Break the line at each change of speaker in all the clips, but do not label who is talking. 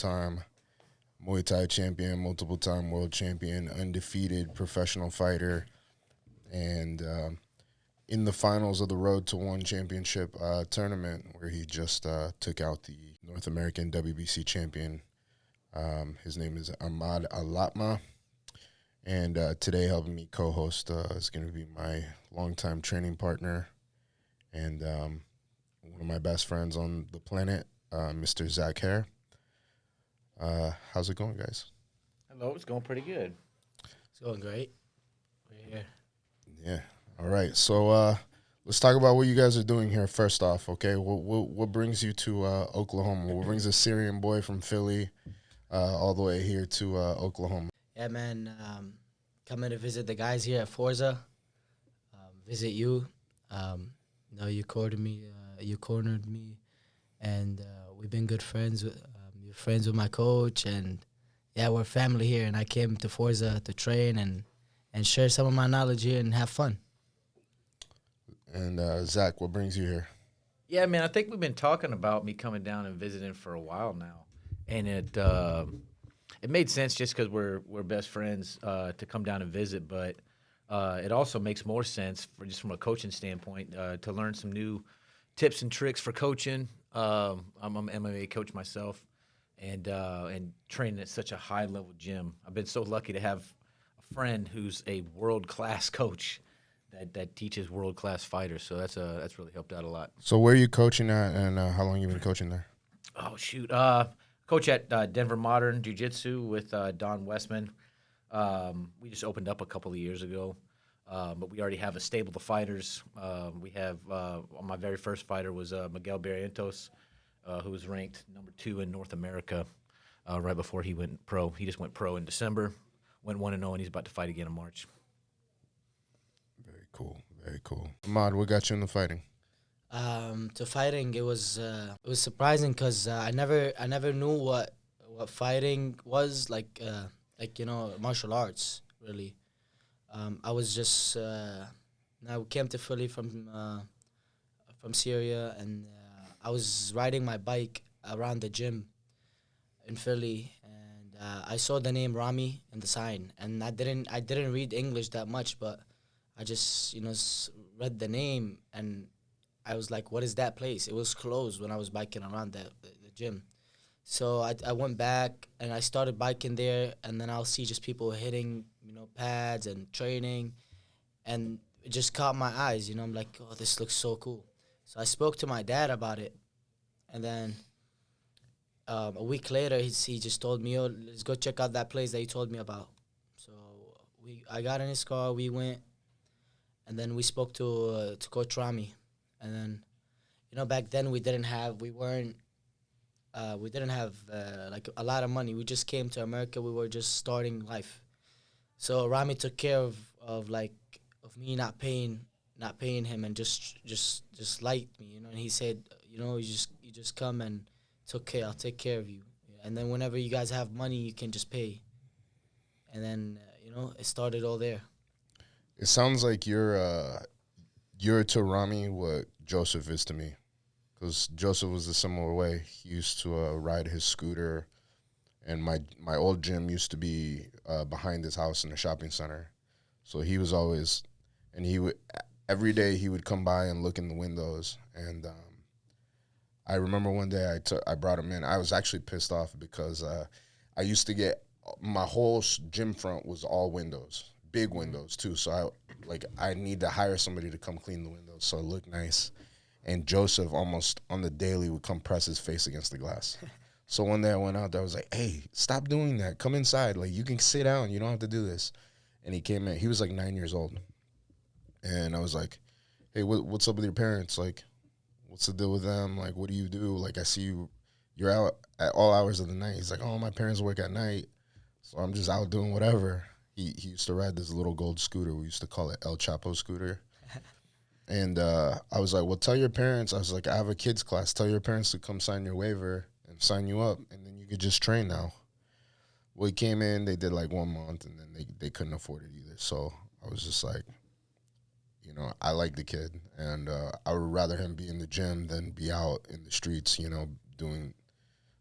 multiple-time Muay Thai champion, multiple-time world champion, undefeated professional fighter, and in the finals of the Road to One Championship tournament, where he just took out the North American WBC champion. His name is Ahmad Alatmah, and today helping me co-host is going to be my longtime training partner and one of my best friends on the planet, Mr. Zach Hare. How's it going, guys?
Hello, it's going pretty good.
It's going great. We're here.
Yeah. All right. So let's talk about what you guys are doing here first off, okay? What brings you to Oklahoma? What brings a Syrian boy from Philly all the way here to Oklahoma?
Yeah, man. Coming to visit the guys here at Forza. Visit you. You cornered me. And we've been good friends. You're friends with my coach, and yeah, we're family here. And I came to Forza to train and share some of my knowledge here and have fun.
And Zach, what brings you here?
Yeah, man, I think we've been talking about me coming down and visiting for a while now, and it made sense just because we're best friends to come down and visit. But it also makes more sense from a coaching standpoint to learn some new tips and tricks for coaching. I'm an MMA coach myself, and training at such a high level gym. I've been so lucky to have a friend who's a world class coach that teaches world class fighters. So that's really helped out a lot.
So where are you coaching at, and how long you been coaching there?
Oh shoot, coach at Denver Modern Jiu-Jitsu with Don Westman. We just opened up a couple of years ago. But we already have a stable of fighters. We have my very first fighter was Miguel Barrientos, who was ranked number 2 in North America right before he went pro. He just went pro in December, went 1-0, and he's about to fight again in March.
Very cool, very cool. Ahmad, what got you into fighting?
To fighting, it was surprising because I never knew what fighting was like martial arts really. I was just I came to Philly from Syria, and I was riding my bike around the gym in Philly, and I saw the name Rami in the sign, and I didn't read English that much, but I just read the name, and I was like, what is that place? It was closed when I was biking around the gym. So I went back and I started biking there, and then I'll see just people hitting, pads and training, and it just caught my eyes. I'm like, oh, this looks so cool. So I spoke to my dad about it, and then a week later he just told me, oh, let's go check out that place that you told me about. So I got in his car, we went, and then we spoke to Coach Rami, and then back then we didn't have like a lot of money. We just came to America. We were just starting life. So Rami took care of me not paying him and just liked me, And he said, you just come and it's okay. I'll take care of you. And then whenever you guys have money, you can just pay. And then it started all there.
It sounds like you're to Rami what Joseph is to me. Because Joseph was a similar way. He used to ride his scooter, and my old gym used to be behind his house in the shopping center. So he was always, and every day he would come by and look in the windows. And I remember one day I brought him in. I was actually pissed off because I used to get, my whole gym front was all windows, big windows too. So I need to hire somebody to come clean the windows so it looked nice. And Joseph almost on the daily would come press his face against the glass. So one day I went out there, I was like, hey, stop doing that. Come inside. Like, you can sit down. You don't have to do this. And he came in. He was like 9 years old. And I was like, hey, what's up with your parents? Like, what's the deal with them? Like, what do you do? Like, I see you're out at all hours of the night. He's like, oh, my parents work at night, so I'm just out doing whatever. He used to ride this little gold scooter. We used to call it El Chapo scooter. And I was like, well, tell your parents. I was like, I have a kids class. Tell your parents to come sign your waiver and sign you up, and then you could just train now. Well, he came in. They did like 1 month, and then they couldn't afford it either. So I was just like, I like the kid, and I would rather him be in the gym than be out in the streets, doing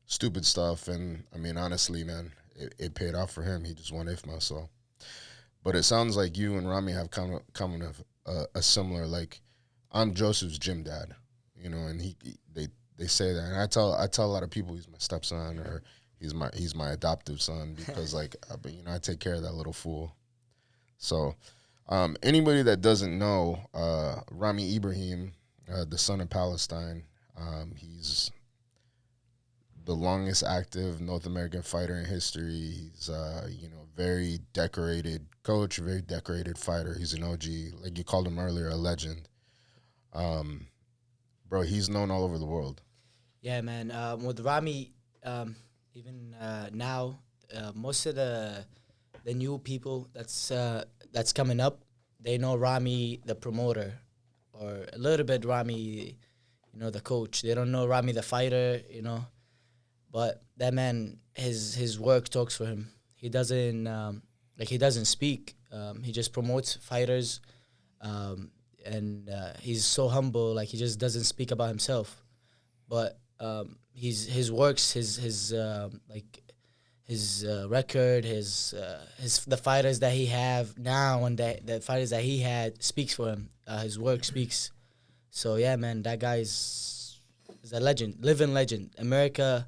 stupid stuff. And I mean, honestly, man, it paid off for him. He just won IFMA. So, but it sounds like you and Rami have kind of a similar, like, I'm Joseph's gym dad, you know, and they say that, and I tell a lot of people he's my stepson or he's my adoptive son because like I take care of that little fool. So, anybody that doesn't know, Rami Ibrahim, the son of Palestine, he's the longest active North American fighter in history. He's very decorated coach, very decorated fighter. He's an OG, like you called him earlier, a legend. Bro, he's known all over the world.
Yeah, man. With Rami, even now, most of the new people that's coming up, they know Rami the promoter, or a little bit Rami, the coach. They don't know Rami the fighter, But that man, his work talks for him. He doesn't he doesn't speak. He just promotes fighters, and he's so humble. Like he just doesn't speak about himself, but his works, his record, his the fighters that he have now and the fighters that he had speaks for him. His work speaks. So yeah, man, that guy is a legend, living legend. America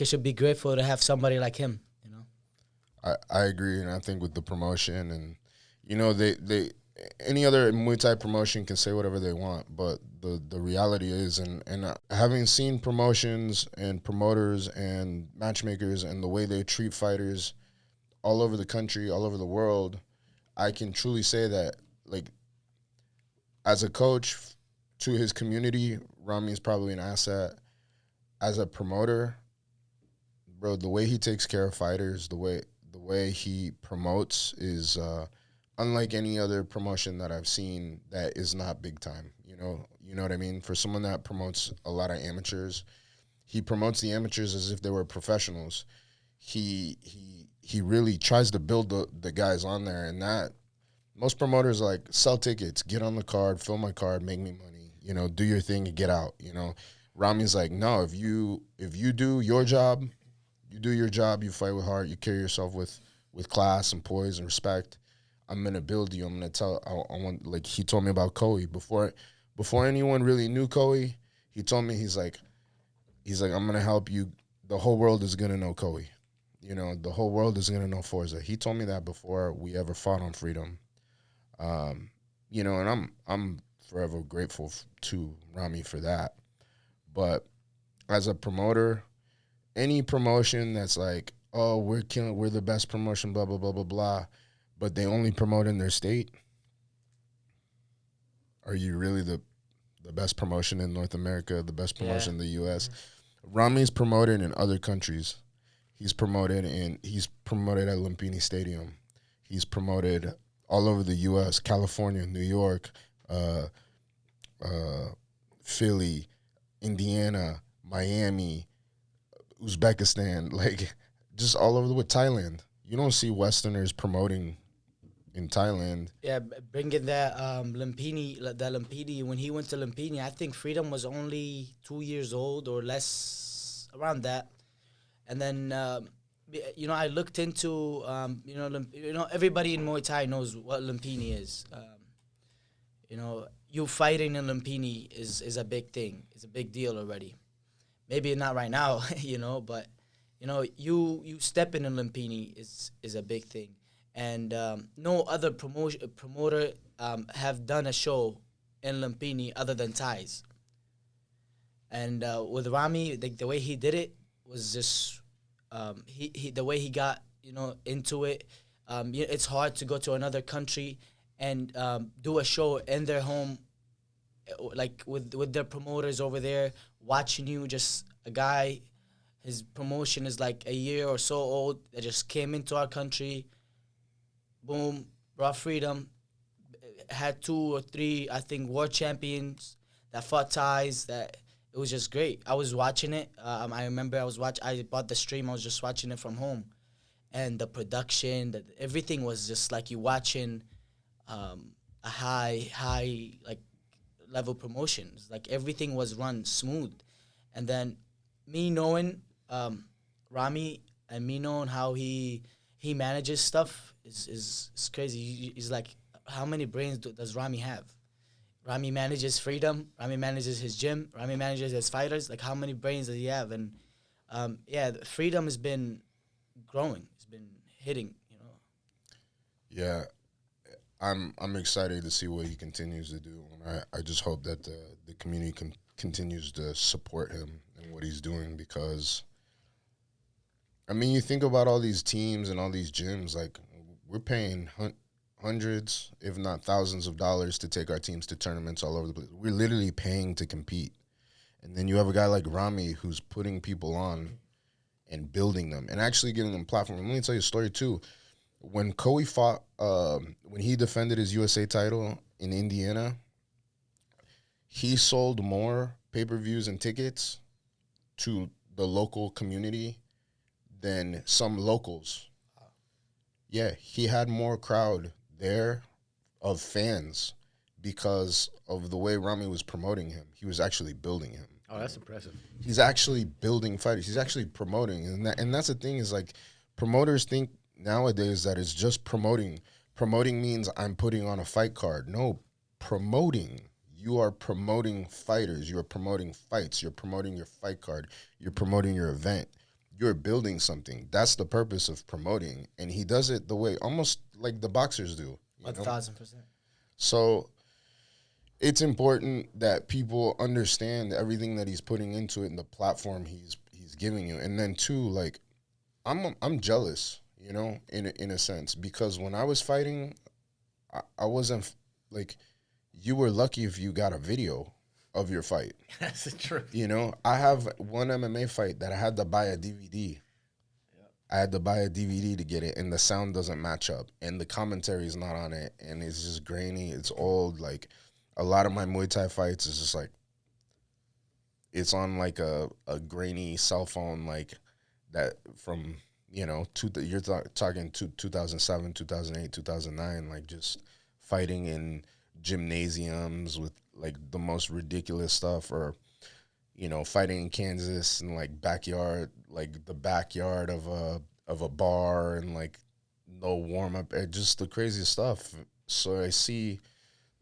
should be grateful to have somebody like him.
I agree, and I think with the promotion and they any other Muay Thai promotion can say whatever they want, but the reality is, and having seen promotions and promoters and matchmakers and the way they treat fighters all over the country, all over the world, I can truly say that, like, as a coach to his community, Rami is probably an asset. As a promoter, bro, the way he takes care of fighters, the way he promotes is unlike any other promotion that I've seen that is not big time. You know what I mean? For someone that promotes a lot of amateurs, he promotes the amateurs as if they were professionals. He really tries to build the guys on there, and that most promoters are like, sell tickets, get on the card, fill my card, make me money, do your thing and get out. Rami's like, no, if you do your job, you do your job, you fight with heart, you carry yourself with class and poise and respect, I'm gonna build you. I'm gonna tell. I want, like he told me about Koei before anyone really knew Koei. He told me he's like I'm gonna help you. The whole world is gonna know Koei. The whole world is gonna know Forza. He told me that before we ever fought on Freedom. And I'm forever grateful to Rami for that. But as a promoter, any promotion that's like, oh, we're the best promotion, blah blah blah blah blah, but they only promote in their state, are you really the best promotion in North America, the best promotion in the U.S.? Mm-hmm. Rami's promoted in other countries. He's promoted at Lumpini Stadium. He's promoted all over the U.S., California, New York, Philly, Indiana, Miami, Uzbekistan, like just all over with Thailand. You don't see Westerners promoting in Thailand.
Yeah, bringing that Lumpini, when he went to Lumpini, I think Freedom was only 2 years old or less, around that. And then, I looked into, everybody in Muay Thai knows what Lumpini is. You fighting in Lumpini is a big thing. It's a big deal already. Maybe not right now, but, you stepping in Lumpini is a big thing. And no other promoter have done a show in Lumpini other than Thais. And with Rami, the way he did it was just he the way he got into it. It's hard to go to another country and do a show in their home, like with their promoters over there watching you. Just a guy, his promotion is like a year or so old, that just came into our country. Boom, brought freedom. Had 2 or 3, I think, world champions that fought Thais. That it was just great. I was watching it. I remember I bought the stream. I was just watching it from home, and the production, everything was just like you watching a high like level promotions. Like everything was run smooth, and then me knowing Rami and me knowing how he manages stuff is crazy. He's like, how many brains does Rami have? Rami manages freedom. Rami manages his gym. Rami manages his fighters. Like, how many brains does he have? And the freedom has been growing. It's been hitting.
Yeah, I'm excited to see what he continues to do, and I just hope that the community continues to support him and what he's doing, because I mean, you think about all these teams and all these gyms, like we're paying hundreds, if not thousands of dollars to take our teams to tournaments all over the place. We're literally paying to compete. And then you have a guy like Rami who's putting people on and building them and actually giving them platform. Let me tell you a story too. When Coey fought, when he defended his USA title in Indiana, he sold more pay-per-views and tickets to the local community than some locals. Yeah, he had more crowd there of fans because of the way Rami was promoting him. He was actually building him.
Oh, that's impressive.
He's actually building fighters. He's actually promoting. And that's the thing, is like, promoters think nowadays that it's just promoting. Promoting means I'm putting on a fight card. No, promoting. You are promoting fighters. You are promoting fights. You're promoting your fight card. You're promoting your event. You're building something. That's the purpose of promoting. And he does it the way almost like the boxers do.
1,000%.
So it's important that people understand everything that he's putting into it and the platform he's giving you. And then too, like, I'm jealous, in a sense, because when I was fighting, I wasn't like, you were lucky if you got a video of your fight.
That's the truth.
I have one MMA fight that I had to buy a DVD. Yep. I had to buy a DVD to get it, and the sound doesn't match up, and the commentary is not on it, and it's just grainy. It's old. Like, a lot of my Muay Thai fights is just like, it's on like a grainy cell phone, like that from, you're talking 2007, 2008, 2009, like just fighting in gymnasiums with like the most ridiculous stuff, or fighting in Kansas and like the backyard of a bar, and like no warm up, just the craziest stuff. So I see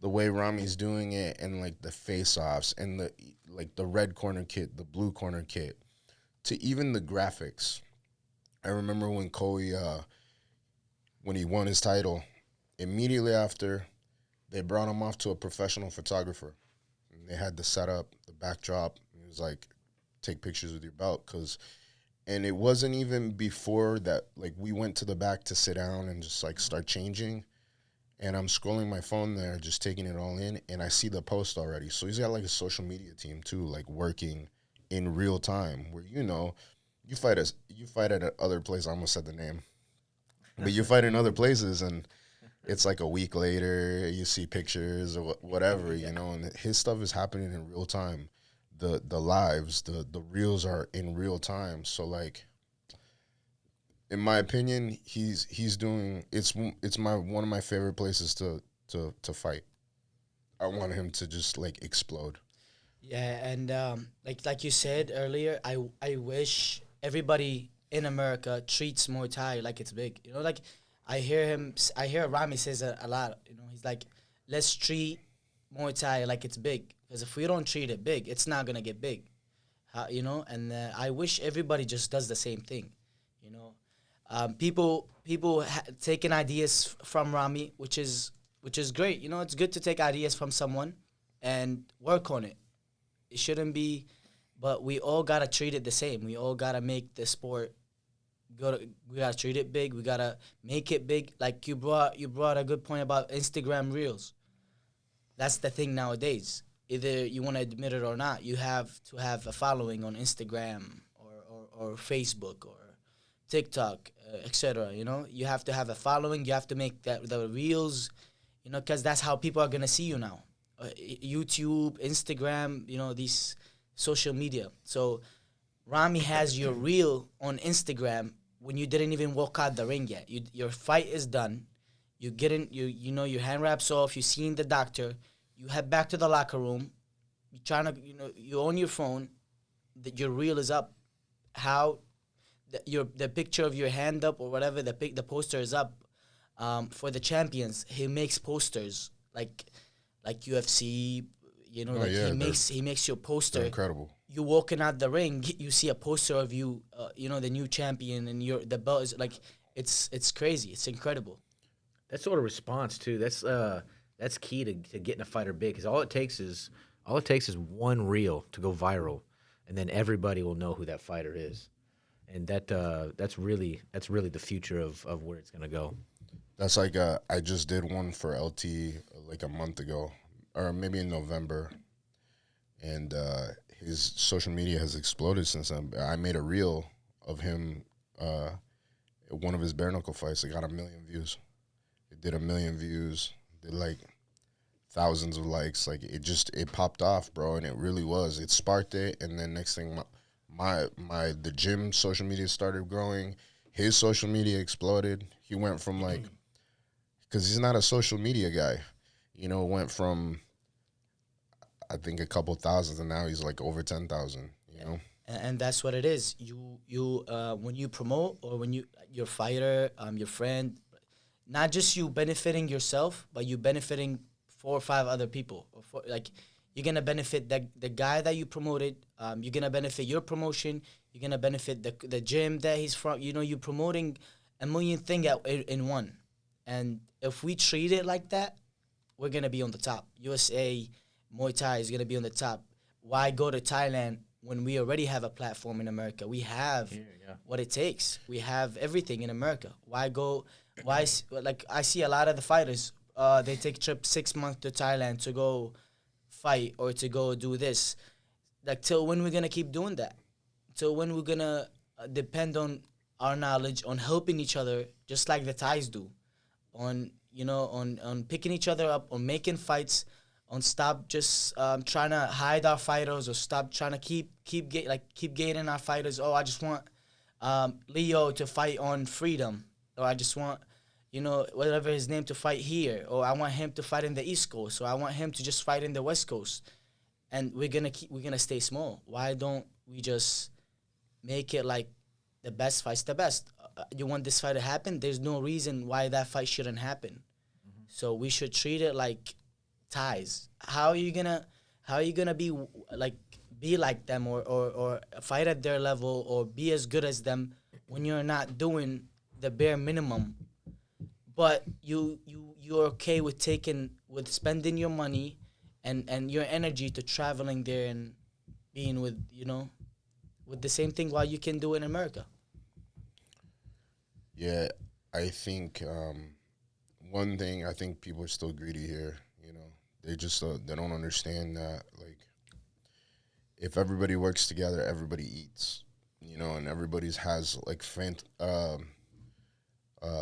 the way Rami's doing it, and like the face offs, and the red corner kit, the blue corner kit, to even the graphics. I remember when Coey, when he won his title, immediately after, they brought him off to a professional photographer. And they had the setup, the backdrop. It was like, take pictures with your belt. And it wasn't even before that, like, we went to the back to sit down and just, like, start changing. And I'm scrolling my phone there, just taking it all in, and I see the post already. So he's got, like, a social media team, too, like, working in real time, where, you fight at other places. I almost said the name. But you fight in other places, and it's like a week later, you see pictures or whatever, and his stuff is happening in real time. The lives, the reels are in real time. So, like, in my opinion, he's doing, it's one of my favorite places to fight. I want him to just, like, explode.
Yeah, and like you said earlier, I wish everybody in America treats Muay Thai like it's big. Like, I hear Rami says a lot. He's like, let's treat Muay Thai like it's big, because if we don't treat it big, it's not gonna get big. And I wish everybody just does the same thing. People taking ideas from Rami, which is great. It's good to take ideas from someone and work on it. It shouldn't be, but we all gotta treat it the same. We all gotta make the sport. We gotta treat it big. We gotta make it big. Like you brought a good point about Instagram Reels. That's the thing nowadays. Either you want to admit it or not, you have to have a following on Instagram or Facebook or TikTok, etc. You have to have a following. You have to make the Reels, because that's how people are gonna see you now. YouTube, Instagram, these social media. So Rami has your reel on Instagram when you didn't even walk out the ring yet. Your fight is done. You get in, your hand wraps off. You're seeing the doctor. You head back to the locker room. You're trying to, you're on your phone. Your reel is up, how the picture of your hand up or whatever the poster is up. For the champions, he makes posters like UFC. You know,
Oh
like
yeah,
he makes your
they're
poster.
incredible.
You walking out the ring, you see a poster of you. You know, the new champion, and the belt is like it's crazy. It's incredible.
That sort of response too. That's key to getting a fighter big, because all it takes is one reel to go viral, and then everybody will know who that fighter is, and that's really the future of where it's gonna go.
That's like I just did one for LT like a month ago, or maybe in November, and his social media has exploded since then. I made a reel of him, one of his bare knuckle fights. It got 1 million views. It did 1 million views. Did like thousands of likes. Like it popped off, bro, and it really was. It sparked it, and then next thing, the gym social media started growing. His social media exploded. He went from like, because he's not a social media guy, went from I think a couple thousand, and now he's like over 10,000.
And that's what it is. You when you promote, or when your fighter, your friend, not just you benefiting yourself, but you benefiting 4 or 5 other people. Like, you're gonna benefit the guy that you promoted. You're gonna benefit your promotion. You're gonna benefit the gym that he's from. You know, you're promoting a million things in one. And if we treat it like that, we're gonna be on the top. USA Muay Thai is gonna be on the top. Why go to Thailand when we already have a platform in America? We have what it takes. We have everything in America. Why go? Like, I see a lot of the fighters. They take trip 6 months to Thailand to go fight or to go do this. Like, till when we're gonna keep doing that? Till when we're gonna depend on our knowledge, on helping each other, just like the Thais do, on picking each other up, on making fights, on stop just trying to hide our fighters, or stop trying to keep gating our fighters. Oh, I just want Leo to fight on Freedom, or I just want whatever his name to fight here, or I want him to fight in the East Coast, or I want him to just fight in the West Coast, and we're gonna stay small. Why don't we just make it like the best fight's the best? You want this fight to happen? There's no reason why that fight shouldn't happen. Mm-hmm. So we should treat it like ties. How are you gonna be like them, or fight at their level, or be as good as them, when you're not doing the bare minimum? But you're okay with spending your money and your energy to traveling there and being with the same thing, while you can do it in America.
Yeah, I think one thing, I think people are still greedy here. They just they don't understand that, like, if everybody works together, everybody eats. And everybody's has like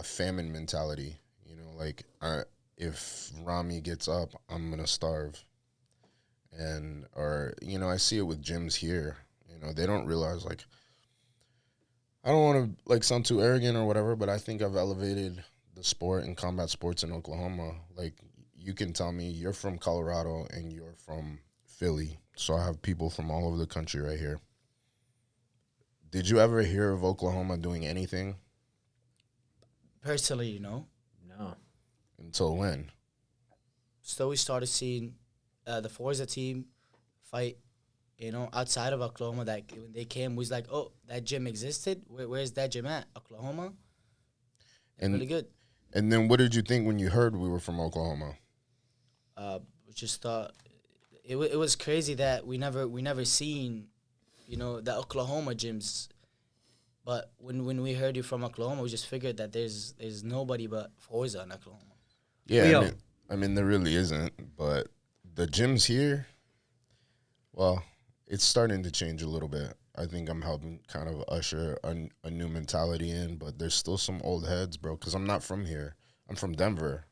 famine mentality. Like, if Rami gets up, I'm gonna starve. Or I see it with gyms here. They don't realize, like, I don't want to like sound too arrogant or whatever, but I think I've elevated the sport and combat sports in Oklahoma. Like, you can tell me you're from Colorado and you're from Philly, so I have people from all over the country right here. Did you ever hear of Oklahoma doing anything
Personally,
No.
until when?
so we started seeing the Forza team fight, outside of Oklahoma. That when they came, we was like, oh, that gym existed. Where's that gym at? Oklahoma.
And
Really good.
And then what did you think when you heard we were from Oklahoma?
We just thought it was crazy that we never seen, the Oklahoma gyms. But when we heard you from Oklahoma, we just figured that there's nobody but Forza in Oklahoma.
Yeah, I mean there really isn't, but the gyms here, well, it's starting to change a little bit. I think I'm helping kind of usher a new mentality in, but there's still some old heads, bro, because I'm not from here. I'm from Denver.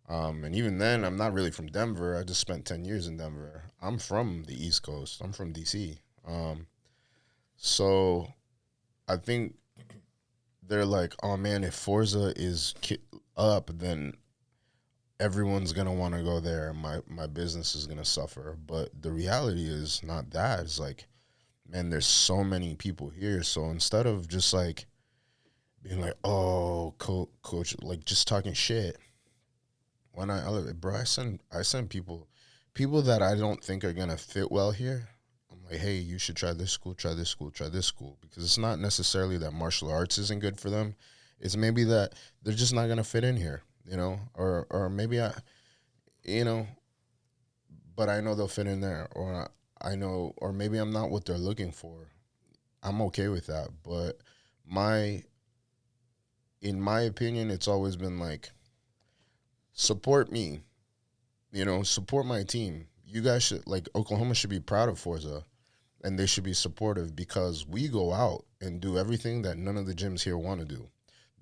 And even then, I'm not really from Denver. I just spent 10 years in Denver. I'm from the East Coast. I'm from D.C. So I think they're like, oh, man, if Forza is up, then everyone's going to want to go there. My business is going to suffer. But the reality is not that. It's like, man, there's so many people here. So instead of just like being like, oh, coach, like just talking shit, when bro, I send people that I don't think are gonna fit well here. I'm like, hey, you should try this school, try this school, try this school, because it's not necessarily that martial arts isn't good for them. It's maybe that they're just not gonna fit in here, or maybe you know, but I know they'll fit in there, or I know, or maybe I'm not what they're looking for. I'm okay with that, but my, in my opinion, it's always been like, support me, support my team. You guys should, like, Oklahoma should be proud of Forza, and they should be supportive because we go out and do everything that none of the gyms here want to do.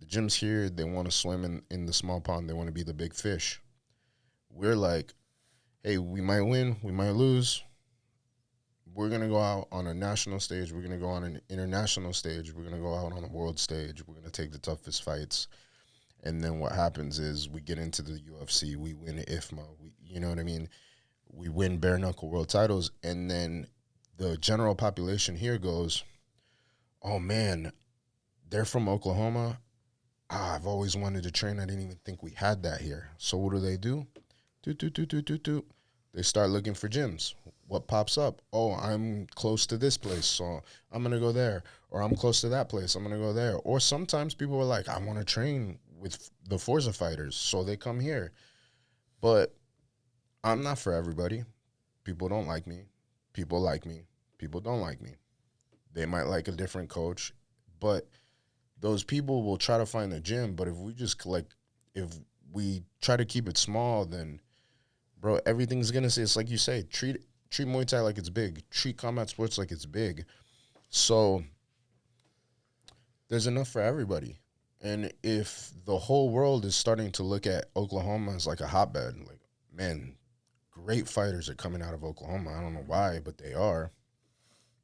The gyms here, they want to swim in the small pond. They want to be the big fish. We're like, hey, we might win, we might lose. We're going to go out on a national stage. We're going to go on an international stage. We're going to go out on a world stage. We're going to take the toughest fights. And then what happens is we get into the UFC. We win IFMA. You know what I mean? We win bare knuckle world titles. And then the general population here goes, oh, man, they're from Oklahoma. I've always wanted to train. I didn't even think we had that here. So what do? They start looking for gyms. What pops up? Oh, I'm close to this place, so I'm going to go there. Or I'm close to that place, I'm going to go there. Or sometimes people are like, I want to train with the Forza fighters, so they come here. But I'm not for everybody. People don't like me. People like me. People don't like me. They might like a different coach, but those people will try to find a gym. But if we try to keep it small, then, bro, everything's going to say, it's like you say, treat Muay Thai like it's big. Treat combat sports like it's big. So there's enough for everybody. And if the whole world is starting to look at Oklahoma as like a hotbed, like, man, great fighters are coming out of Oklahoma. I don't know why, but they are.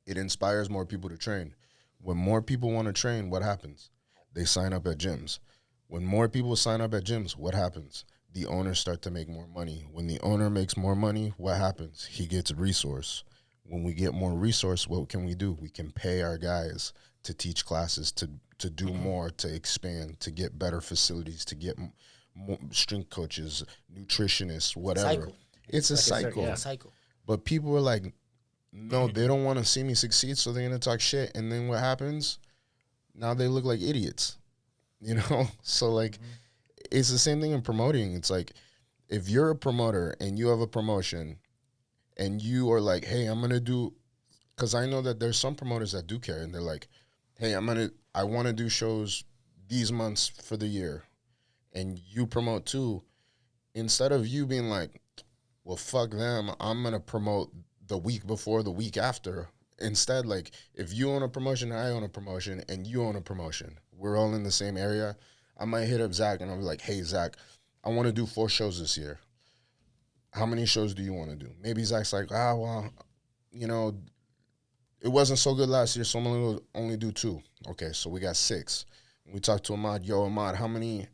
It inspires more people to train. When more people want to train, what happens? They sign up at gyms. When more people sign up at gyms, what happens? The owners start to make more money. When the owner makes more money, what happens? He gets a resource. When we get more resource, what can we do? We can pay our guys to teach classes, to do more, to expand, to get better facilities, to get more strength coaches, nutritionists, whatever. It's a cycle.
Yeah. Cycle.
But people are like, no, they don't want to see me succeed, so they're going to talk shit. And then what happens? Now they look like idiots, So, like, it's the same thing in promoting. It's like, if you're a promoter and you have a promotion and you are like, hey, I'm going to do, because I know that there's some promoters that do care, and they're like, hey, I want to do shows these months for the year, and you promote too. Instead of you being like, well, fuck them, I'm going to promote the week before, the week after. Instead, like, if you own a promotion, I own a promotion, and you own a promotion, we're all in the same area. I might hit up Zach, and I'll be like, hey, Zach, I want to do 4 shows this year. How many shows do you want to do? Maybe Zach's like, well, it wasn't so good last year, so I'm going to only do 2. Okay, so we got 6. We talked to Ahmad. Yo, Ahmad, how many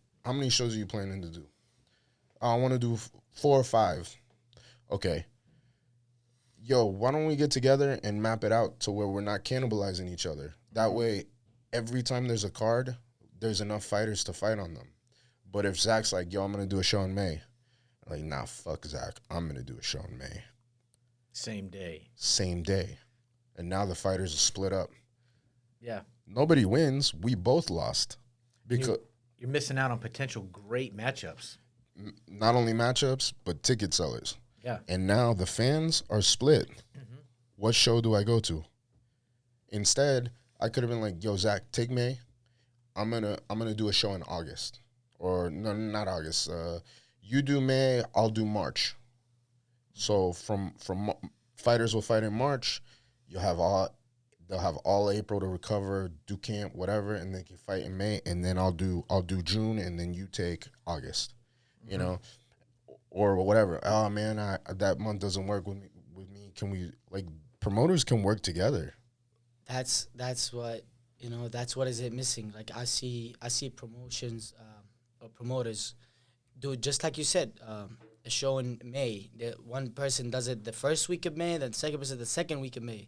shows are you planning to do? I want to do 4 or 5. Okay. Yo, why don't we get together and map it out to where we're not cannibalizing each other? That way, every time there's a card, there's enough fighters to fight on them. But if Zach's like, yo, I'm going to do a show in May. I'm like, nah, fuck Zach. I'm going to do a show in May.
Same day. And
now the fighters are split up.
Yeah.
Nobody wins. We both lost. Because
you're missing out on potential great matchups.
Not only matchups, but ticket sellers.
Yeah.
And now the fans are split. Mm-hmm. What show do I go to? Instead, I could have been like, yo, Zach, take May. I'm gonna do a show in August. Or no, not August. You do May, I'll do March. So from fighters will fight in March. They'll have all April to recover, do camp, whatever, and they can fight in May. And then I'll do June, and then you take August. Mm-hmm. Or whatever. Oh man, that month doesn't work with me. Can we, like, promoters can work together?
That's what that's what is it missing. Like I see promotions or promoters do just like you said. A show in May. One person does it the first week of May, then the second person the second week of May,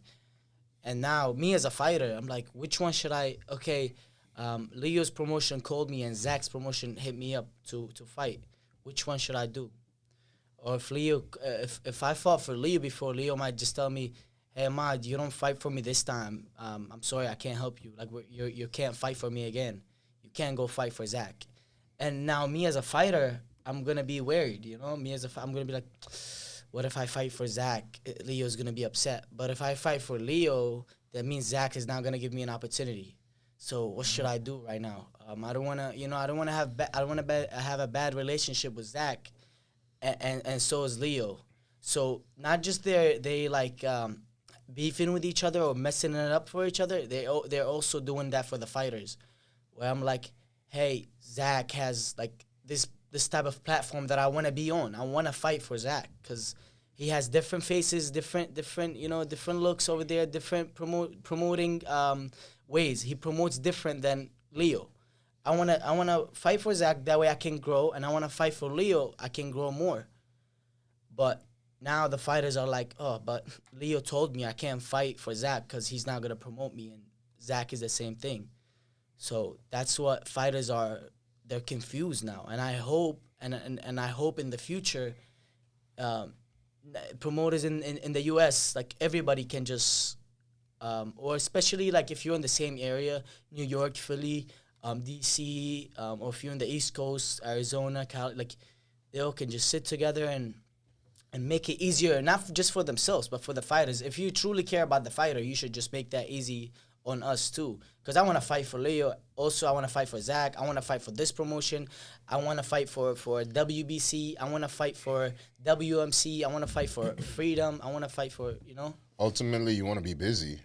And now me as a fighter, I'm like, which one should I? Okay, Leo's promotion called me and Zach's promotion hit me up to fight. Which one should I do? Or if Leo, if I fought for Leo before, Leo might just tell me, "Hey, Ahmad, you don't fight for me this time. I'm sorry, I can't help you. Like you can't fight for me again. You can't go fight for Zach." And now me as a fighter, I'm gonna be worried. You know, I'm gonna be like, what if I fight for Zach? Leo's gonna be upset. But if I fight for Leo, that means Zach is now gonna give me an opportunity. So what should I do right now? I don't wanna, I don't wanna have a bad relationship with Zach, and so is Leo. So not just they like beefing with each other or messing it up for each other. They're also doing that for the fighters. Where I'm like, hey, Zach has like this type of platform that I want to be on. I want to fight for Zach because he has different faces, different different looks over there, different promoting ways. He promotes different than Leo. I wanna fight for Zach, that way I can grow, and I wanna fight for Leo, I can grow more. But now the fighters are like, oh, but Leo told me I can't fight for Zach because he's not gonna promote me, and Zach is the same thing. So that's what fighters are. They're confused now, and I hope and I hope in the future, promoters in the U.S. like everybody can just, or especially like if you're in the same area, New York, Philly, D.C., or if you're in the East Coast, Arizona, Cali, like they all can just sit together and make it easier, not just for themselves, but for the fighters. If you truly care about the fighter, you should just make that easy on us too. Because I want to fight for Leo. Also, I want to fight for Zach. I want to fight for this promotion. I want to fight for WBC. I want to fight for WMC. I want to fight for freedom. I want to fight for,
Ultimately, you want to be busy.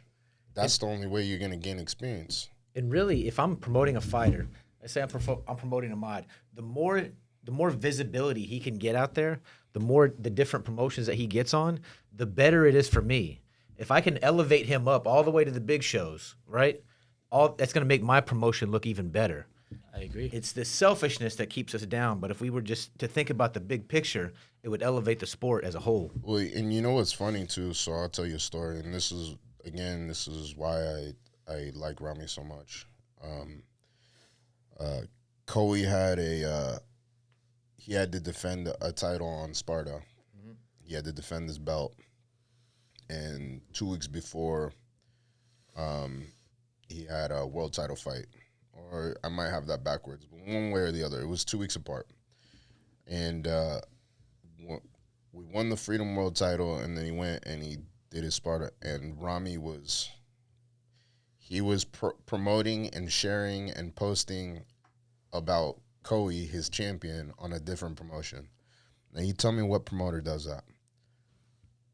That's the only way you're going to gain experience.
And really, if I'm promoting a fighter, let's say I'm promoting Ahmad, the more visibility he can get out there, the different promotions that he gets on, the better it is for me. If I can elevate him up all the way to the big shows, right? That's going to make my promotion look even better.
I agree.
It's the selfishness that keeps us down. But if we were just to think about the big picture, it would elevate the sport as a whole.
Well, and you know what's funny too? So I'll tell you a story, and this is why I like Rami so much. Coey had he had to defend a title on Sparta. Mm-hmm. He had to defend his belt. And 2 weeks before, he had a world title fight. Or I might have that backwards, but one way or the other. It was 2 weeks apart. And we won the Freedom World title, and then he went and he did his Sparta. And Rami was promoting and sharing and posting about Coey, his champion, on a different promotion. Now, you tell me what promoter does that.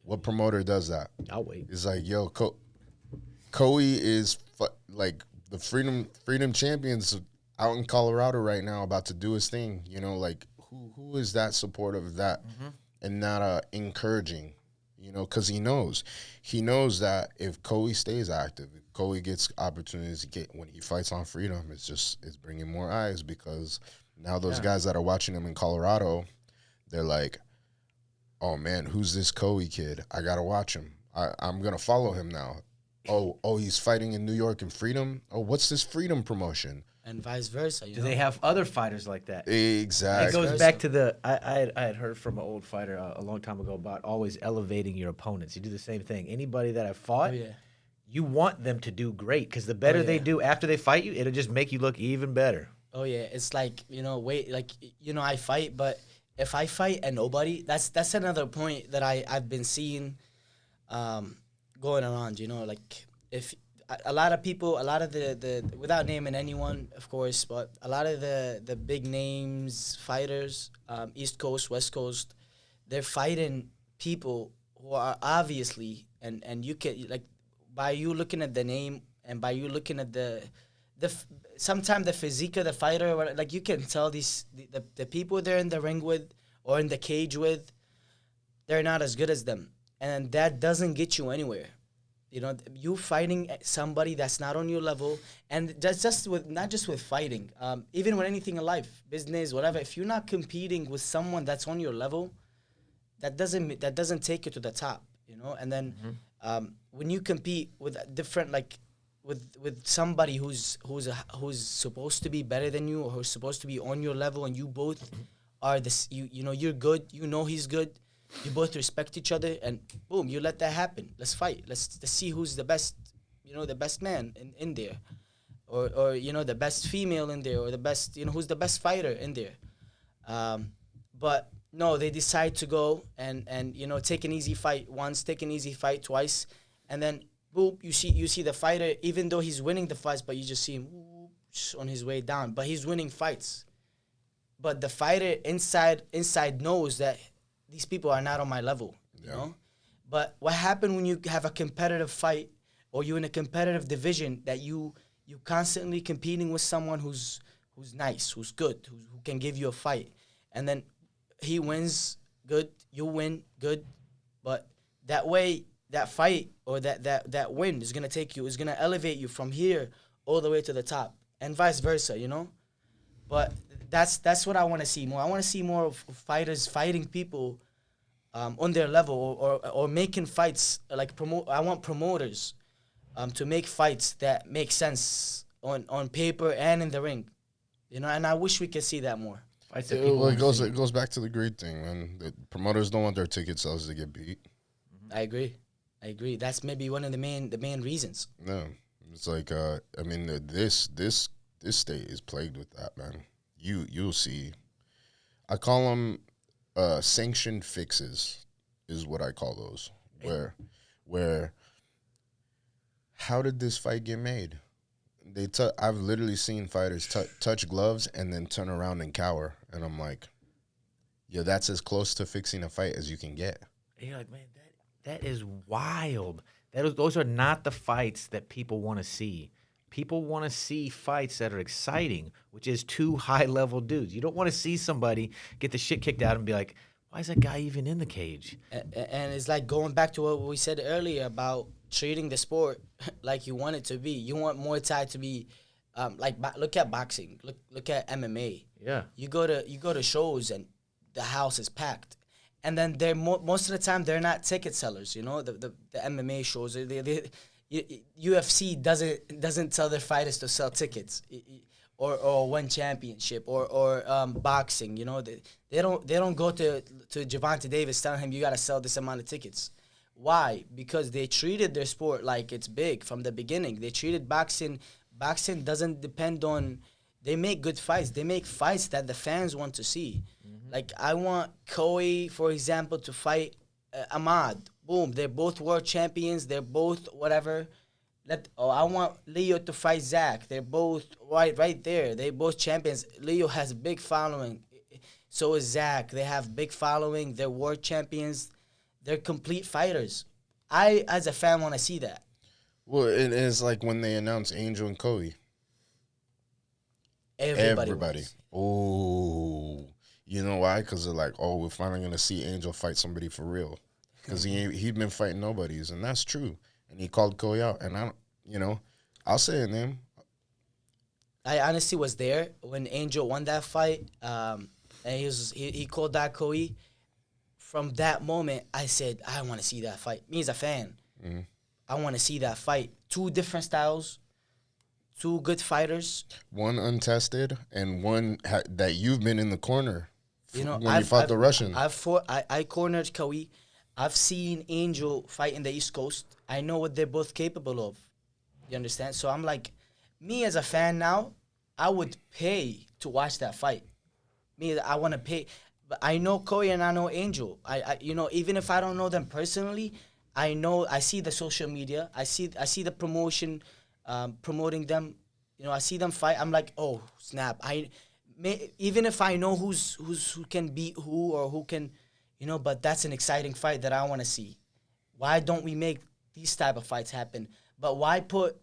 What promoter does that?
I'll wait.
It's like, yo, Coey is like the Freedom Champions out in Colorado right now, about to do his thing. Like who is that supportive of that, and not encouraging? Because he knows that if Coey stays active, if Coey gets opportunities to get when he fights on Freedom, it's bringing more eyes, because now those guys that are watching him in Colorado, they're like, oh man, who's this Coey kid? I gotta watch him. I'm gonna follow him now. Oh, he's fighting in New York in Freedom. Oh, what's this Freedom promotion?
And vice versa.
Do they have other fighters like that?
Exactly.
It goes back to I had heard from an old fighter a long time ago about always elevating your opponents. You do the same thing. Anybody that I've fought, you want them to do great, because the better they do after they fight you, it'll just make you look even better.
Oh yeah, it's like I fight, but if I fight and nobody, that's another point that I've been seeing going around, like if a lot of people, a lot of the without naming anyone, of course, but a lot of the big names fighters, East Coast, West Coast, they're fighting people who are obviously, and you can, like, by you looking at the name and by you looking at sometimes the physique of the fighter, like you can tell the people they're in the ring with or in the cage with, they're not as good as them, and that doesn't get you anywhere. You fighting somebody that's not on your level, and that's not just with fighting, even with anything in life, business, whatever. If you're not competing with someone that's on your level, that doesn't take you to the top, And then When you compete with different like with somebody who's supposed to be better than you or who's supposed to be on your level, and you both are this, you know, you're good, you know he's good, you both respect each other, and boom, you let that happen. Let's fight. Let's see who's the best, you know, the best man in there, or you know, the best female in there, or the best, you know, who's the best fighter in there. But no, they decide to go and you know, take an easy fight once, take an easy fight twice, and then boom, you see the fighter, even though he's winning the fights, but you just see him whoosh, on his way down, but he's winning fights. But the fighter inside knows that these people are not on my level, you know. But what happened when you have a competitive fight, or you're in a competitive division, that you constantly competing with someone who's nice, who's good, who can give you a fight, and then he wins, good, you win, good, but that way, that fight or that win is gonna elevate you from here all the way to the top, and vice versa, you know. But that's what I want to see more. I want to see more of fighters fighting people on their level, or making fights like I want promoters to make fights that make sense on paper and in the ring, you know. And I wish we could see that more.
It goes back to the greed thing, man. The promoters don't want their ticket sales to get beat.
I agree. That's maybe one of the main reasons.
No, it's like I mean, this state is plagued with that, man. You'll see. I call them sanctioned fixes, is what I call those. Where how did this fight get made? I've literally seen fighters touch gloves and then turn around and cower, and I'm like, yeah, that's as close to fixing a fight as you can get.
And you're like, man, that is wild. Those are not the fights that people want to see. People want to see fights that are exciting, which is two high-level dudes. You don't want to see somebody get the shit kicked out and be like, why is that guy even in the cage?
And it's like going back to what we said earlier about treating the sport like you want it to be. You want Muay Thai to be look at boxing, look at MMA.
Yeah.
You go to shows and the house is packed. And then most of the time they're not ticket sellers, you know, the MMA shows. UFC doesn't tell their fighters to sell tickets, or win championship, or boxing. You know, they don't go to Gervonta Davis telling him you got to sell this amount of tickets. Why? Because they treated their sport like it's big from the beginning. They treated boxing. Boxing doesn't depend on. They make good fights. They make fights that the fans want to see. Mm-hmm. Like I want Koi, for example, to fight Ahmad. Boom, they're both world champions. They're both whatever. I want Leo to fight Zach. They're both right there. They're both champions. Leo has a big following. So is Zach. They have big following. They're world champions. They're complete fighters. I, as a fan, want to see that.
Well, it is like when they announced Angel and Cody. Everybody. Oh, you know why? Because they're like, oh, we're finally going to see Angel fight somebody for real. Because he'd been fighting nobodies, and that's true. And he called Cody out, and I'll say it, name.
I honestly was there when Angel won that fight, and he called that Cody. From that moment, I said, I want to see that fight. Me as a fan, I want to see that fight. Two different styles, two good fighters. One
untested, and one that you've been in the corner.
You know,
when you fought the Russian.
I cornered Cody. I've seen Angel fight in the East Coast. I know what they're both capable of. You understand? So I'm like, me as a fan now, I would pay to watch that fight. I want to pay. But I know Cody and I know Angel. I even if I don't know them personally, I see the social media. I see the promotion, promoting them. You know, I see them fight. I'm like, oh snap! Even if I know who can beat who or who can. You know, but that's an exciting fight that I want to see. Why don't we make these type of fights happen? But why put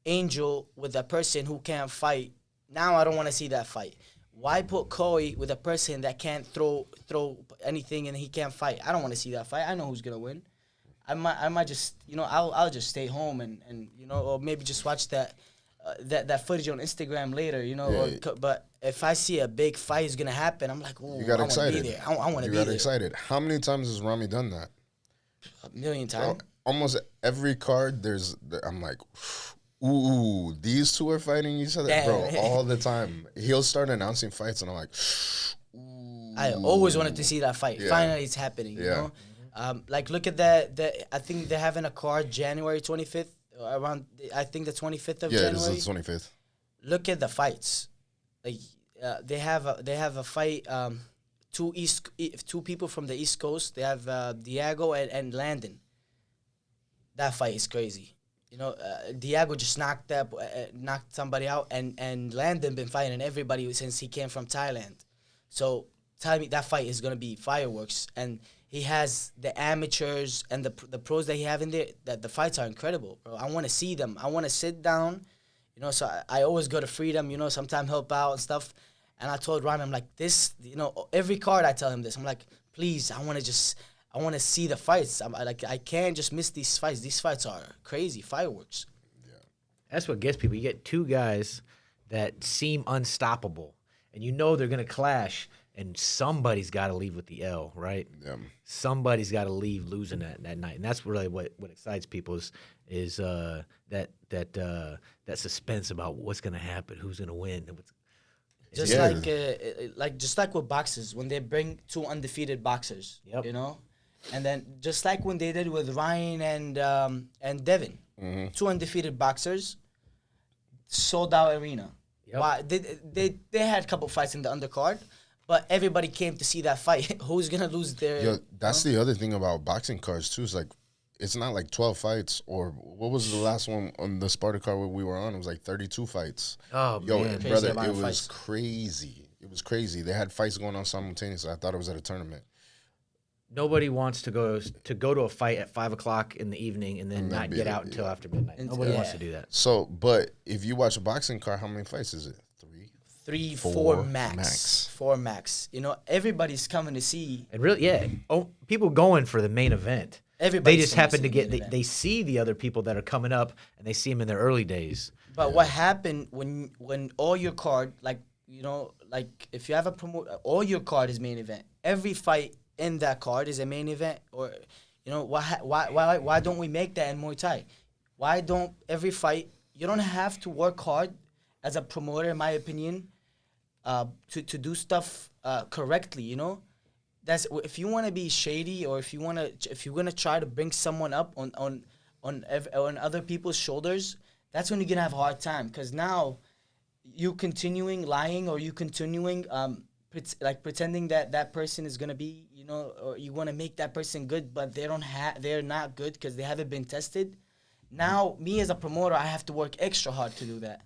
Angel with a person who can't fight? Now I don't want to see that fight. Why put Cody with a person that can't throw anything and he can't fight? I don't want to see that fight. I know who's gonna win. I might just I'll just stay home and or maybe just watch that footage on Instagram later.
Yeah.
But if I see a big fight is gonna happen, I'm like, ooh,
you got
I
excited.
want to be there. I want to be there.
You got excited. How many times has Rami done that?
A million times.
almost every card, I'm like, ooh, these two are fighting each other, bro, all the time. He'll start announcing fights, and I'm like, ooh.
I always wanted to see that fight.
Yeah.
Finally, it's happening. You know, like look at that. I think they're having a card January 25th, around. I think the 25th of January.
Yeah, it is the 25th.
Look at the fights. Like they have a fight. Two people from the East Coast. They have Diego and Landon. That fight is crazy. You know, Diego just knocked somebody out, and Landon been fighting everybody since he came from Thailand. So tell me that fight is gonna be fireworks, and he has the amateurs and the pros that he have in there. That the fights are incredible, bro. I want to see them. I want to sit down. You know, so I always go to Freedom. You know, sometimes help out and stuff. And I told Ryan, I'm like, this. You know, every card I tell him this. I'm like, please, I want to see the fights. I can't just miss these fights. These fights are crazy, fireworks.
That's what gets people. You get two guys that seem unstoppable, and you know they're going to clash, and somebody's got to leave with the L, right?
Yeah.
Somebody's got to leave losing that night, and that's really what excites people is that suspense about what's going to happen, who's going to win.
Just like with boxers, when they bring two undefeated boxers, you know, and then just like when they did with Ryan and Devin, two undefeated boxers, sold out arena.
Yep.
Why they had a couple fights in the undercard, but everybody came to see that fight. Who's gonna lose their?
Yo, that's the other thing about boxing cards too. Is like, it's not like 12 fights, or what was the last one on the Sparta card we were on? It was like 32 fights.
Oh,
yo,
man.
brother, it was crazy. It was crazy. They had fights going on simultaneously. I thought it was at a tournament.
Nobody wants to go to a fight at 5 o'clock in the evening and then not get out until after midnight. Nobody wants to do that.
So, but if you watch a boxing card, how many fights is it?
Four max. 4 max. You know, everybody's coming to see.
And really, people going for the main event. They just happen to get they see the other people that are coming up, and they see them in their early days.
But what happened when all your card, like, you know, like if you have a all your card is main event. Every fight in that card is a main event, or, you know, why don't we make that in Muay Thai? Why don't every fight? You don't have to work hard as a promoter, in my opinion, to do stuff correctly. You know. That's if you want to be shady, or if you're gonna try to bring someone up on other people's shoulders, that's when you're gonna have a hard time. Because now you continuing lying, or you continuing pretending that person is gonna be, you know, or you want to make that person good, but they're not good because they haven't been tested. Now me as a promoter, I have to work extra hard to do that.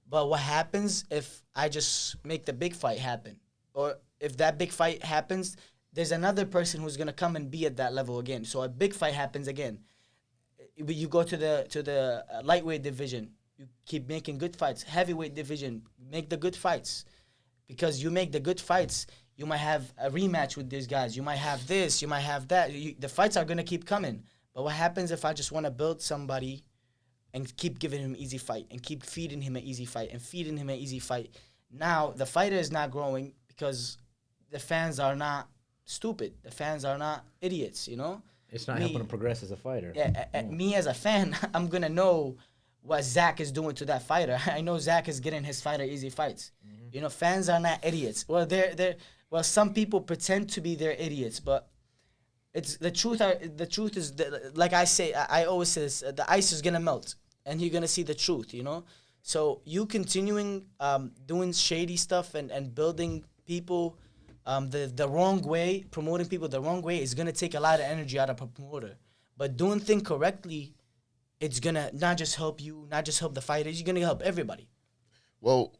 But what happens if I just make the big fight happen, or if that big fight happens? There's another person who's gonna come and be at that level again. So a big fight happens again. You go to the lightweight division. You keep making good fights. Heavyweight division, make the good fights, because you make the good fights. You might have a rematch with these guys. You might have this. You might have that. The fights are gonna keep coming. But what happens if I just want to build somebody and keep giving him easy fight, and keep feeding him an easy fight, and feeding him an easy fight? Now the fighter is not growing because the fans are not stupid. The fans are not idiots, you know?
It's not helping him progress as a fighter.
Yeah, me as a fan, I'm going to know what Zach is doing to that fighter. I know Zach is getting his fighter easy fights. Mm-hmm. You know, fans are not idiots. Well, some people pretend to be they're idiots, but it's the truth. The truth is, like I always say this, the ice is going to melt, and you're going to see the truth, you know? So you continuing doing shady stuff and building people the wrong way, promoting people the wrong way, is going to take a lot of energy out of a promoter. But doing things correctly, it's going to not just help you, not just help the fighters, you're going to help everybody.
Well,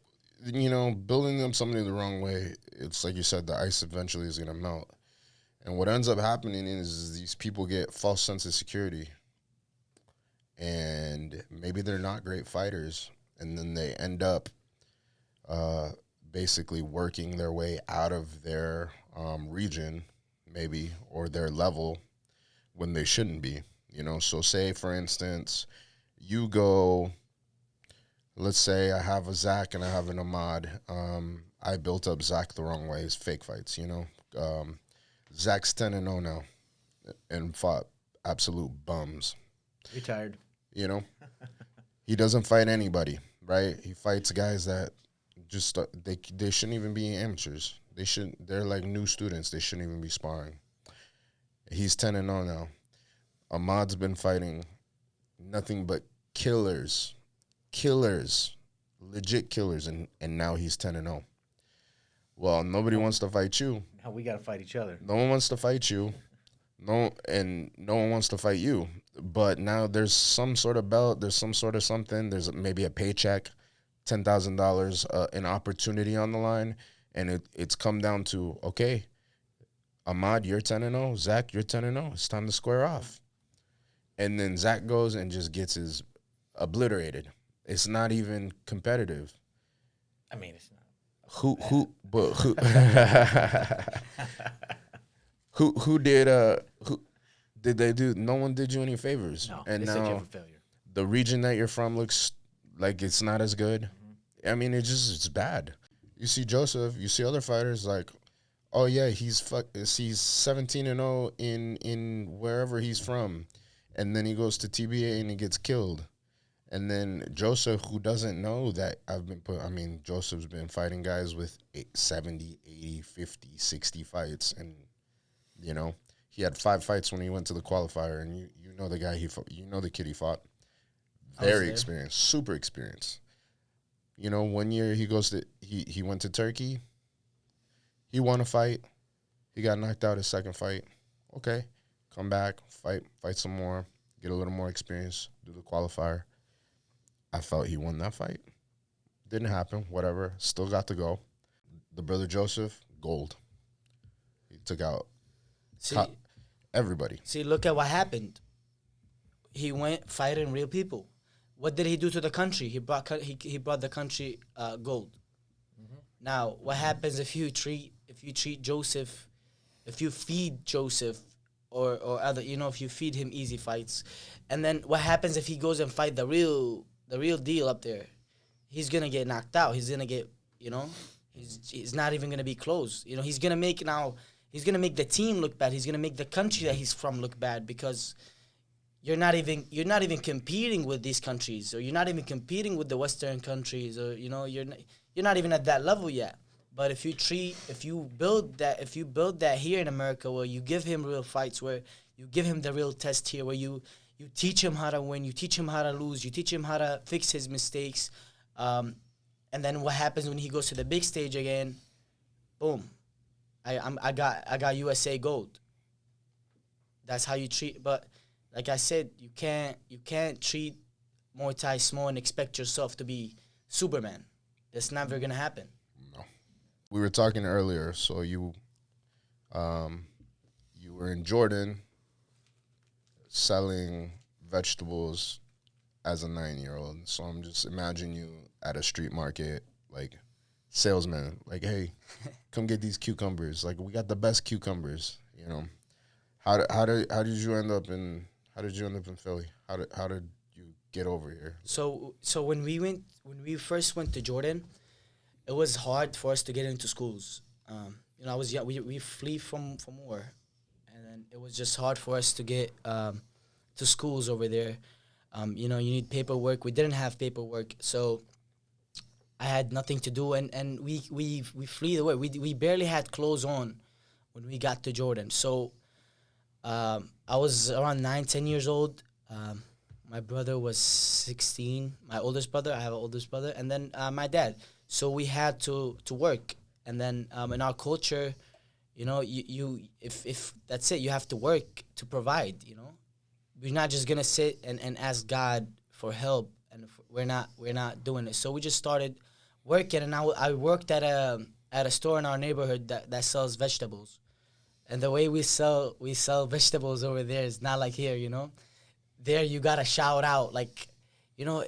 you know, building them something the wrong way, it's like you said, the ice eventually is going to melt. And what ends up happening is these people get false sense of security. And maybe they're not great fighters, and then they end up basically working their way out of their region, maybe, or their level, when they shouldn't be, you know? So say, for instance, you go, let's say I have a Zach and I have an Ahmad. I built up Zach the wrong way. It's fake fights, you know? Zach's 10-0 now and fought absolute bums.
Retired.
You know, he doesn't fight anybody, right? He fights guys that just they shouldn't even be amateurs. They're like new students. They shouldn't even be sparring. He's 10-0 now. Ahmad's been fighting nothing but killers, legit killers, and now he's 10-0. Well, nobody wants to fight you.
Now we got to fight each other.
No one wants to fight you. No one wants to fight you. But now there's some sort of belt. There's some sort of something. There's maybe a paycheck, $10,000, an opportunity on the line, and it's come down to, okay, Ahmad, you're 10-0. Zach, you're 10-0. It's time to square off. And then Zach goes and just gets his obliterated. It's not even competitive.
I mean, it's not.
Who did they do? No one did you any favors.
No,
and
they set you
now
up for failure.
the region that you're from looks like it's not as good. I mean, it's bad. You see Joseph, you see other fighters like, oh yeah, he's 17-0 in wherever he's from, and then he goes to TBA and he gets killed. And then Joseph, who doesn't know that Joseph's been fighting guys with 70, 80, 50, 60 fights. And, you know, he had 5 fights when he went to the qualifier. And you know the guy the kid he fought. Very experienced, super experienced. You know, 1 year he went to Turkey. He won a fight. He got knocked out his second fight. Okay, come back, fight some more, get a little more experience, do the qualifier. I felt he won that fight. Didn't happen. Whatever. Still got to go. The brother Joseph, gold. He took out everybody.
See, look at what happened. He went fighting real people. What did he do to the country? He brought the country gold. Mm-hmm. Now, what happens if you treat Joseph, if you feed Joseph or other, if you feed him easy fights, and then what happens if he goes and fight the real deal up there? He's gonna get knocked out. He's gonna get, he's not even gonna be close. He's gonna make the team look bad. He's gonna make the country that he's from look bad, because you're not even competing with these countries, or you're not even competing with the Western countries, or you're not even at that level yet. But if you build that here in America, where you give him real fights, where you give him the real test here, where you teach him how to win, you teach him how to lose, you teach him how to fix his mistakes, and then what happens when he goes to the big stage again? Boom, I got USA gold. That's how you treat. But like I said, you can't treat Muay Thai small and expect yourself to be Superman. That's never gonna happen.
No. We were talking earlier, so you were in Jordan selling vegetables as a 9-year-old. So I'm just imagining you at a street market, like salesman, like, hey, come get these cucumbers. Like, we got the best cucumbers. How did you end up in Philly? How did you get over here?
So when we first went to Jordan, it was hard for us to get into schools. I was young. We flee from war, and then it was just hard for us to get to schools over there. You need paperwork. We didn't have paperwork, so I had nothing to do, and we flee away. We barely had clothes on when we got to Jordan. So I was around 9-10 years old. My brother was 16. My oldest brother. I have an oldest brother, and then my dad. So we had to work, and then in our culture, if that's it, you have to work to provide. We're not just gonna sit and ask God for help, and we're not doing it. So we just started working, and I worked at a store in our neighborhood that sells vegetables, and the way we sell vegetables over there is not like here. There you gotta shout out, like,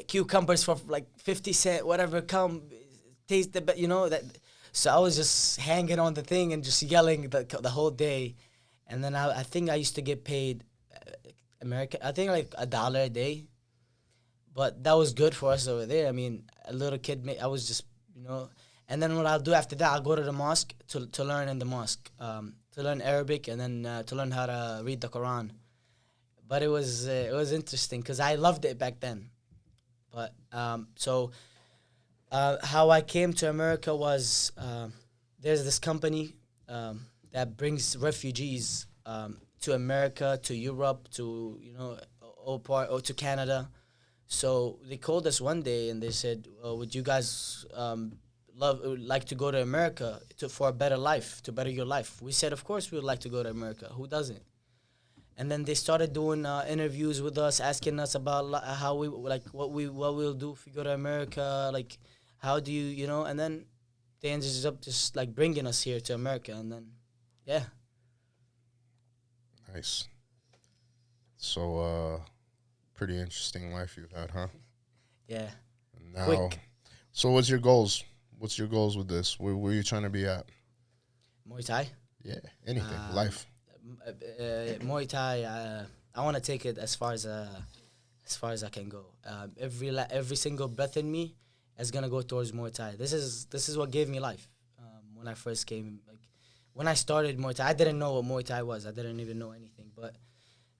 cucumbers for like 50 cents, whatever, come taste the that. So I was just hanging on the thing and just yelling the whole day, and then I think I used to get paid American, I think like $1 a day, but that was good for us over there. I mean, a little kid, I was just and then what I'll do after that, I'll go to the mosque to learn in the mosque, to learn Arabic, and then to learn how to read the Quran. but it was interesting because I loved it back then. But how I came to America was there's this company that brings refugees to America, to Europe, to or to Canada. So they called us one day and they said, "Would you guys like to go to America for a better life, to better your life?" We said, "Of course, we would like to go to America. Who doesn't?" And then they started doing interviews with us, asking us about how we what we'll do if we go to America, like how do and then they ended up just like bringing us here to America, and then yeah.
Nice. So, pretty interesting life you've had, huh?
Yeah.
Now,
Quick.
so what's your goals? What's your goals with this? Where are you trying to be at?
Muay Thai.
Yeah, anything, life.
Muay Thai. I want to take it as far as I can go. Every single breath in me is gonna go towards Muay Thai. This is what gave me life. When I first came, like when I started Muay Thai, I didn't know what Muay Thai was. I didn't even know anything. But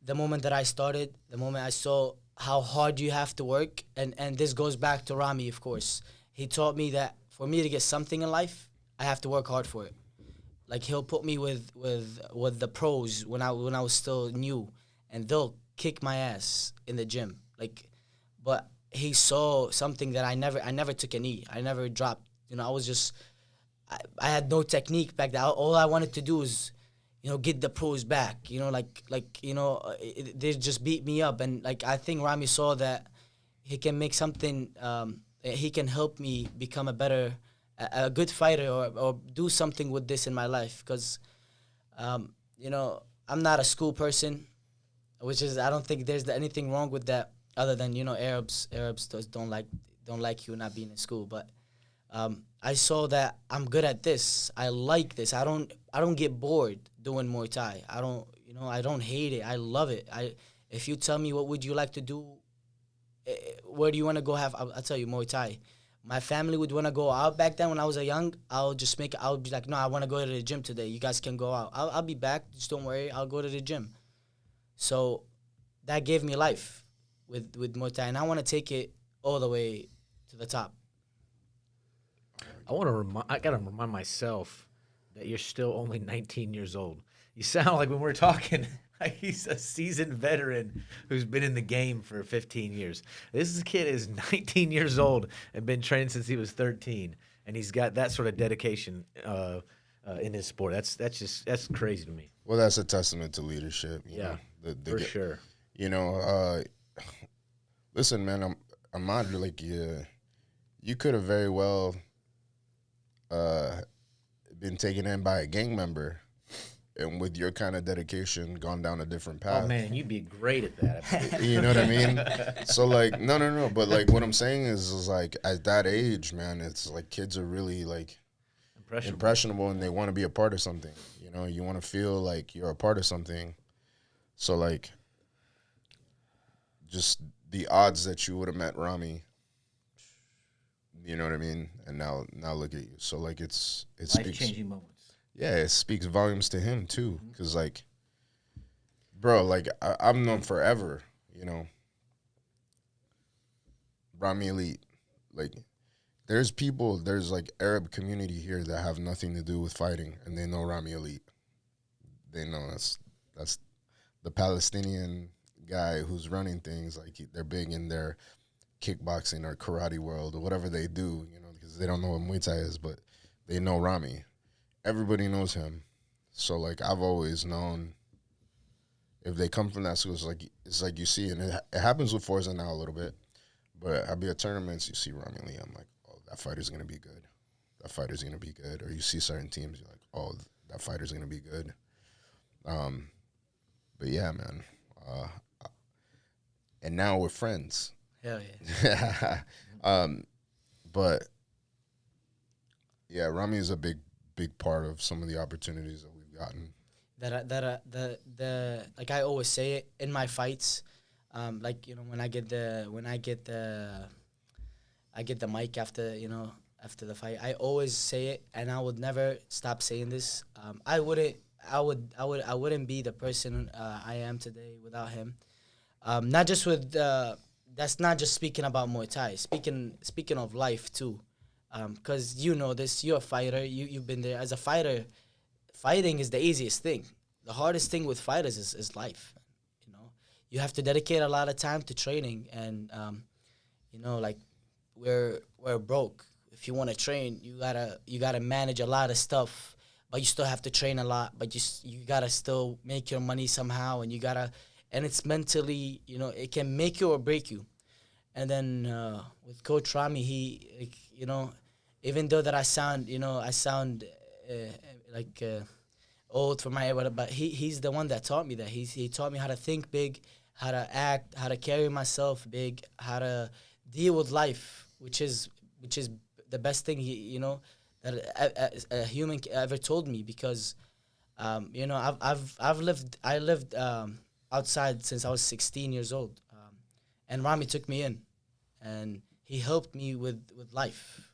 the moment that I started, the moment I saw how hard you have to work, and this goes back to Rami, of course. He taught me that for me to get something in life, I have to work hard for it. Like he'll put me with the pros when I was still new, and they'll kick my ass in the gym. Like, but he saw something that I never took a knee. I never dropped. I was just I had no technique back then. All I wanted to do is get the pros back. They just beat me up, and like I think Rami saw that he can make something. He can help me become a good fighter or do something with this in my life because, I'm not a school person, which is I don't think there's anything wrong with that other than Arabs don't like you not being in school, but I saw that I'm good at this. I like this. I don't get bored doing Muay Thai. I don't hate it. I love it. If you tell me what would you like to do, where do you want to go have? I'll tell you Muay Thai. My family would want to go out back then when I was young. I'll be like, no, I want to go to the gym today. You guys can go out. I'll be back. Just don't worry. I'll go to the gym. So that gave me life with Muay Thai, and I want to take it all the way to the top.
I gotta remind myself that you're still only 19 years old. You sound like when we're talking, like he's a seasoned veteran who's been in the game for 15 years. This kid is 19 years old and been training since he was 13, and he's got that sort of dedication in his sport. That's crazy to me.
Well, that's a testament to leadership. You know,
for sure.
Listen, man, Ahmad, like you could have very well been taken in by a gang member, and with your kind of dedication, gone down a different path.
Oh man, you'd be great at that.
You know what I mean? So like, no. But like, what I'm saying is like, at that age, man, it's like kids are really like impressionable, and they want to be a part of something. You want to feel like you're a part of something. So like, just the odds that you would have met Rami. You know what I mean? And now look at you. So like, it's
life-changing moments.
Yeah, it speaks volumes to him too. Cause like, bro, like I've known forever. Rami Elite, like there's like Arab community here that have nothing to do with fighting, and they know Rami Elite. They know that's the Palestinian guy who's running things. Like they're big in their kickboxing or karate world or whatever they do, because they don't know what Muay Thai is, but they know Rami. Everybody knows him. So like I've always known if they come from that school, it's like you see, and it happens with Forza now a little bit, but I'll be at tournaments, you see Rami Lee, I'm like, oh, that fighter's gonna be good. That fighter's gonna be good. Or you see certain teams, you're like, oh, that fighter's gonna be good. But yeah, man. And now we're friends.
Hell yeah.
But yeah, Rami is a big part of some of the opportunities that we've gotten.
Like I always say it in my fights, when I get the mic after the fight, I always say it, and I would never stop saying this. I wouldn't be the person I am today without him. Not just with that's not just speaking about Muay Thai. Speaking of life too, because you know this. You're a fighter. You've been there as a fighter. Fighting is the easiest thing. The hardest thing with fighters is life. You know, you have to dedicate a lot of time to training, and you know, like we're broke. If you want to train, you gotta manage a lot of stuff, but you still have to train a lot. But you gotta still make your money somehow, and and it's mentally, you know, it can make you or break you. And then with Coach Rami, he, like, you know, even though that I sound uh, like old for my era, but he's the one that taught me that. He taught me how to think big, how to act, how to carry myself big, how to deal with life, which is the best thing you know that a human ever told me, because you know, I lived outside since I was 16 years old, and Rami took me in, and he helped me with life,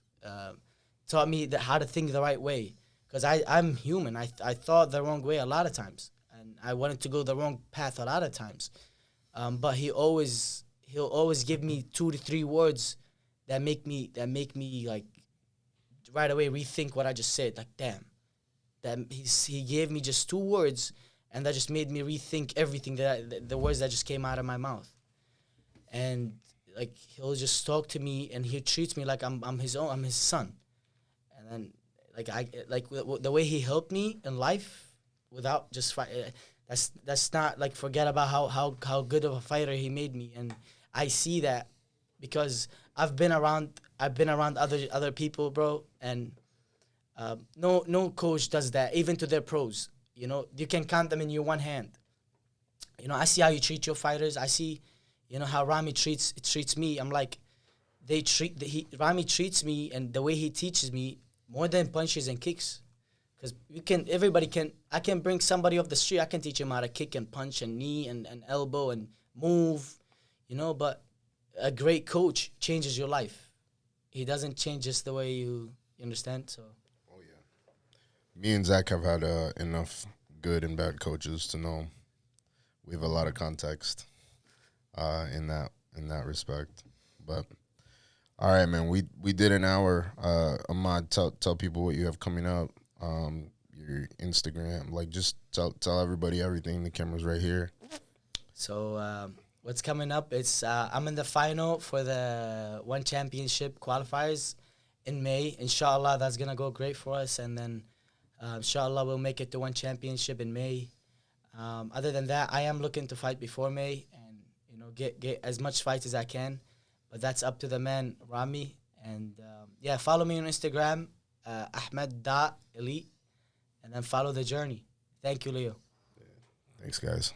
taught me that how to think the right way, because I'm human. I thought the wrong way a lot of times, and I wanted to go the wrong path a lot of times, but he'll always give me 2 to 3 words that make me like right away rethink what I just said. Like, damn, that he gave me just 2 words, and that just made me rethink everything the words that just came out of my mouth. And like, he'll just talk to me, and he treats me like I'm his son. And then the way he helped me in life without just fight. That's not like, forget about how good of a fighter he made me, and I see that because I've been around other people, bro, and no coach does that, even to their pros. You know, you can count them in your one hand. You know, I see how you treat your fighters. I see, you know, how Rami treats me. I'm like, Rami treats me, and the way he teaches me, more than punches and kicks. Because I can bring somebody off the street, I can teach him how to kick and punch and knee and elbow and move, you know, but a great coach changes your life. He doesn't change just the way you understand, so.
Oh, yeah. Me and Zach have had enough good and bad coaches to know we have a lot of context in that respect. But all right, man, we did an hour. Ahmad, tell people what you have coming up. Your Instagram, like, just tell everybody everything. The camera's right here.
So what's coming up? It's I'm in the final for the One Championship qualifiers in May. Inshallah, that's gonna go great for us, and then inshallah we'll make it to One Championship in May. Other than that, I am looking to fight before May, and you know, get as much fights as I can, but that's up to the man Rami. And yeah, follow me on Instagram, Ahmad.elite, and then follow the journey. Thank you, Leo.
Thanks, guys.